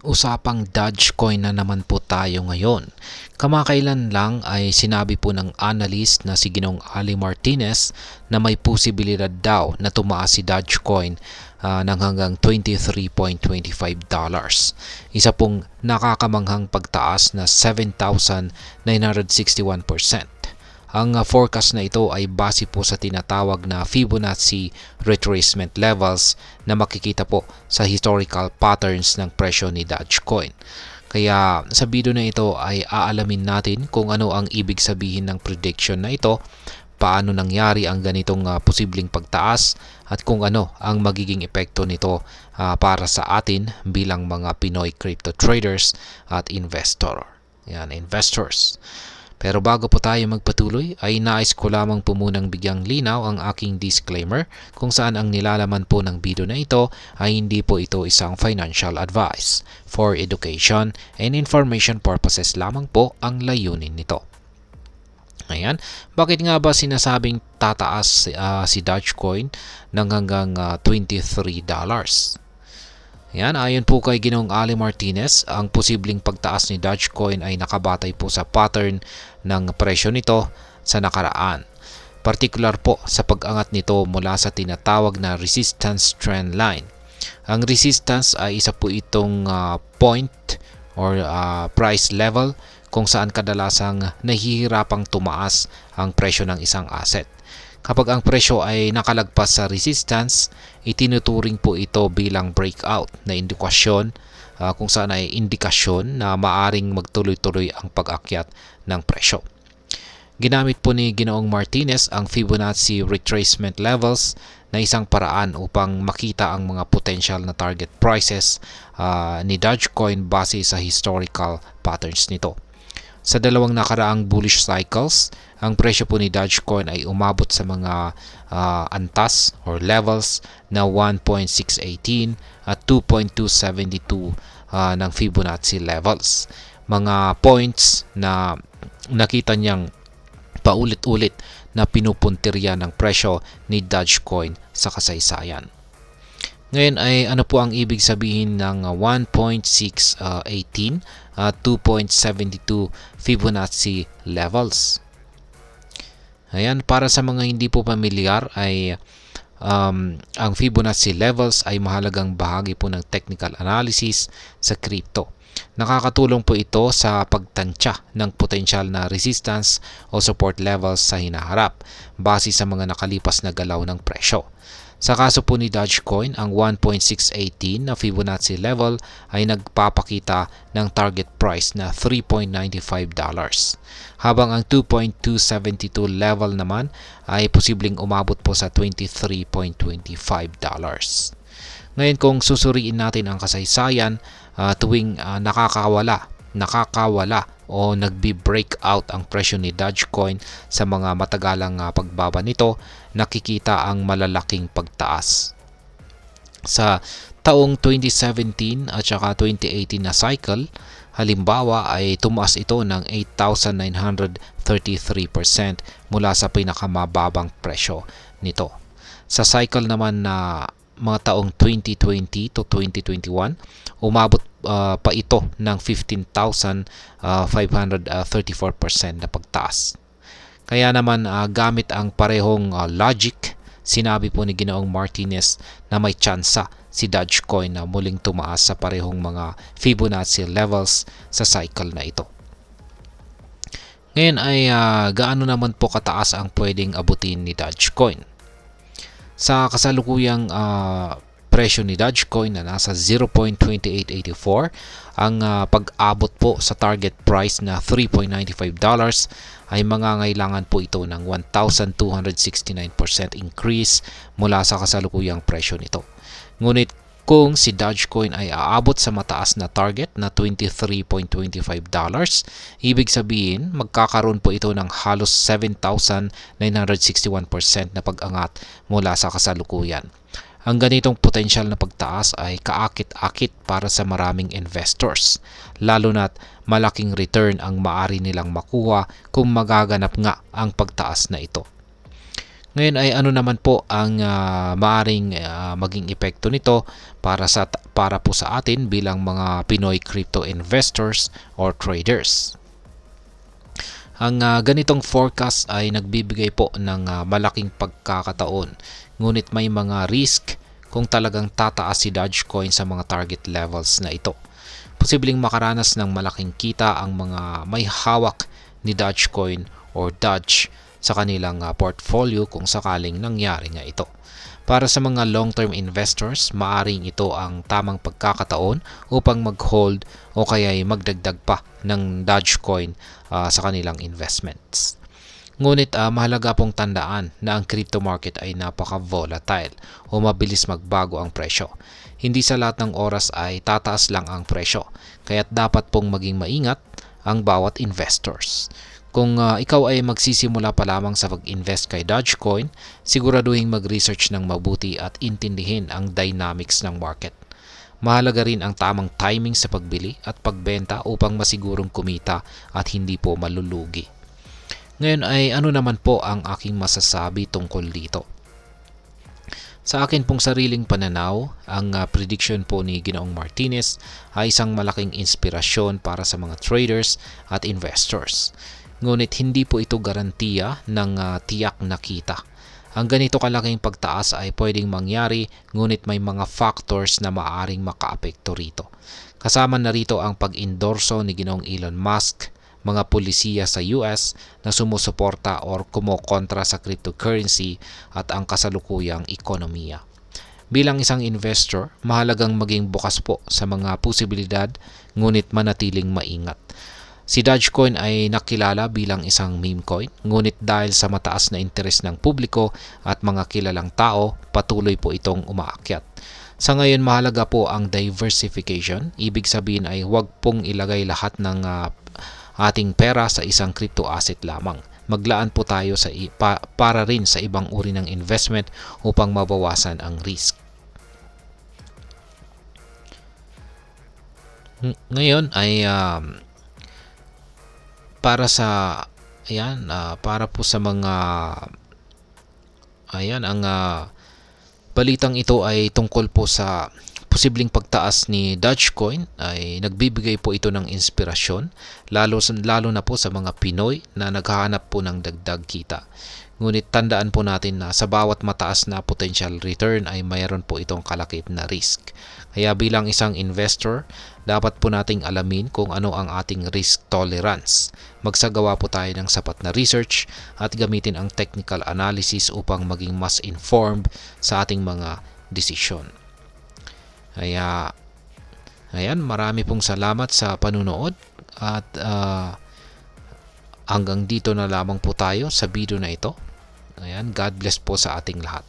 Usapang Dogecoin na naman po tayo ngayon. Kamakailan lang ay sinabi po ng analyst na si Ginoong Ali Martinez na may posibilidad daw na tumaas si Dogecoin ng hanggang $23.25. Isa pong nakakamanghang pagtaas na 7,961%. Ang forecast na ito ay base po sa tinatawag na Fibonacci retracement levels na makikita po sa historical patterns ng presyo ni Dogecoin. Kaya sa video na ito ay aalamin natin kung ano ang ibig sabihin ng prediction na ito, paano nangyari ang ganitong posibleng pagtaas at kung ano ang magiging epekto nito para sa atin bilang mga Pinoy crypto traders at investors. Pero bago po tayo magpatuloy ay nais ko lamang po munang bigyang linaw ang aking disclaimer kung saan ang nilalaman po ng video na ito ay hindi po ito isang financial advice. For education and information purposes lamang po ang layunin nito. Ayan, bakit nga ba sinasabing tataas si Dogecoin ng hanggang $23? Yan, ayon po kay Ginoong Ali Martinez, ang posibleng pagtaas ni Dogecoin ay nakabatay po sa pattern ng presyo nito sa nakaraan. Partikular po sa pag-angat nito mula sa tinatawag na resistance trend line. Ang resistance ay isa po itong point or price level kung saan kadalasang nahihirapang tumaas ang presyo ng isang asset. Kapag ang presyo ay nakalagpas sa resistance, itinuturing po ito bilang breakout na indikasyon kung saan ay indikasyon na maaring magtuloy-tuloy ang pag-akyat ng presyo. Ginamit po ni Ginoong Martinez ang Fibonacci retracement levels na isang paraan upang makita ang mga potential na target prices ni Dogecoin base sa historical patterns nito. Sa dalawang nakaraang bullish cycles, ang presyo po ni Dogecoin ay umabot sa mga antas or levels na 1.618 at 2.272 ng Fibonacci levels. Mga points na nakita niyang paulit-ulit na pinupuntirya ng presyo ni Dogecoin sa kasaysayan. Ngayon ay ano po ang ibig sabihin ng 1.618 at 2.72 Fibonacci levels? Ayan, para sa mga hindi po pamilyar ay ang Fibonacci levels ay mahalagang bahagi po ng technical analysis sa crypto. Nakakatulong po ito sa pagtansya ng potensyal na resistance o support levels sa hinaharap base sa mga nakalipas na galaw ng presyo. Sa kaso po ni Dogecoin, ang 1.618 na Fibonacci level ay nagpapakita ng target price na $3.95, habang ang 2.272 level naman ay posibleng umabot po sa $23.25. Ngayon kung susuriin natin ang kasaysayan, tuwing nakakawala o nagbi-breakout ang presyo ni Dogecoin sa mga matagalang pagbaba nito, nakikita ang malalaking pagtaas. Sa taong 2017 at saka 2018 na cycle, halimbawa ay tumaas ito ng 8,933% mula sa pinakamababang presyo nito. Sa cycle naman na mga taong 2020 to 2021, umabot pa ito ng 15,534% na pagtaas. Kaya naman gamit ang parehong logic, sinabi po ni Ginoong Martinez na may tsansa si Dogecoin na muling tumaas sa parehong mga Fibonacci levels sa cycle na ito. Ngayon ay gaano naman po kataas ang pwedeng abutin ni Dogecoin? Sa kasalukuyang presyo ni Dogecoin na nasa 0.2884, ang pag-abot po sa target price na $3.95 ay mangangailangan po ito ng 1,269% increase mula sa kasalukuyang presyo nito. Ngunit kung si Dogecoin ay aabot sa mataas na target na $23.25, ibig sabihin magkakaroon po ito ng halos 7,961% na pag-angat mula sa kasalukuyan. Ang ganitong potensyal na pagtaas ay kaakit-akit para sa maraming investors, lalo na't malaking return ang maaari nilang makuha kung magaganap nga ang pagtaas na ito. Ngayon ay ano naman po ang maaring maging epekto nito para po sa atin bilang mga Pinoy crypto investors or traders. Ang ganitong forecast ay nagbibigay po ng malaking pagkakataon, ngunit may mga risk kung talagang tataas si Dogecoin sa mga target levels na ito. Posibleng makaranas ng malaking kita ang mga may hawak ni Dogecoin or Doge sa kanilang portfolio kung sakaling nangyari nga ito. Para sa mga long-term investors, maaring ito ang tamang pagkakataon upang mag-hold o kaya'y magdagdag pa ng Dogecoin sa kanilang investments. Ngunit mahalaga pong tandaan na ang crypto market ay napaka-volatile o mabilis magbago ang presyo. Hindi sa lahat ng oras ay tataas lang ang presyo, kaya't dapat pong maging maingat ang bawat investors. Kung ikaw ay magsisimula pa lamang sa pag-invest kay Dogecoin, siguraduhin mag-research ng mabuti at intindihin ang dynamics ng market. Mahalaga rin ang tamang timing sa pagbili at pagbenta upang masigurong kumita at hindi po malulugi. Ngayon ay ano naman po ang aking masasabi tungkol dito? Sa akin pong sariling pananaw, ang prediction po ni Ginoong Martinez ay isang malaking inspirasyon para sa mga traders at investors. Ngunit hindi po ito garantiya ng tiyak na kita. Ang ganito kalaking pagtaas ay pwedeng mangyari, ngunit may mga factors na maaaring makaapekto rito. Kasama na rito ang pag-endorso ni Ginoong Elon Musk, mga pulisiya sa US na sumusuporta or kumokontra sa cryptocurrency at ang kasalukuyang ekonomiya. Bilang isang investor, mahalagang maging bukas po sa mga posibilidad, ngunit manatiling maingat. Si Dogecoin ay nakilala bilang isang meme coin, ngunit dahil sa mataas na interes ng publiko at mga kilalang tao, patuloy po itong umaakyat. Sa ngayon, mahalaga po ang diversification. Ibig sabihin ay huwag pong ilagay lahat ng ating pera sa isang crypto asset lamang. Maglaan po tayo para rin sa ibang uri ng investment upang mabawasan ang risk. Ngayon ay para po sa mga ang balitang ito ay tungkol po sa posibleng pagtaas ni Dogecoin. Ay nagbibigay po ito ng inspirasyon lalo na po sa mga Pinoy na naghahanap po ng dagdag kita. Ngunit tandaan po natin na sa bawat mataas na potential return ay mayroon po itong kalakip na risk. Kaya bilang isang investor, dapat po nating alamin kung ano ang ating risk tolerance. Magsagawa po tayo ng sapat na research at gamitin ang technical analysis upang maging mas informed sa ating mga desisyon. Kaya, ayan, marami pong salamat sa panunood at hanggang dito na lamang po tayo sa video na ito. Ayan, God bless po sa ating lahat.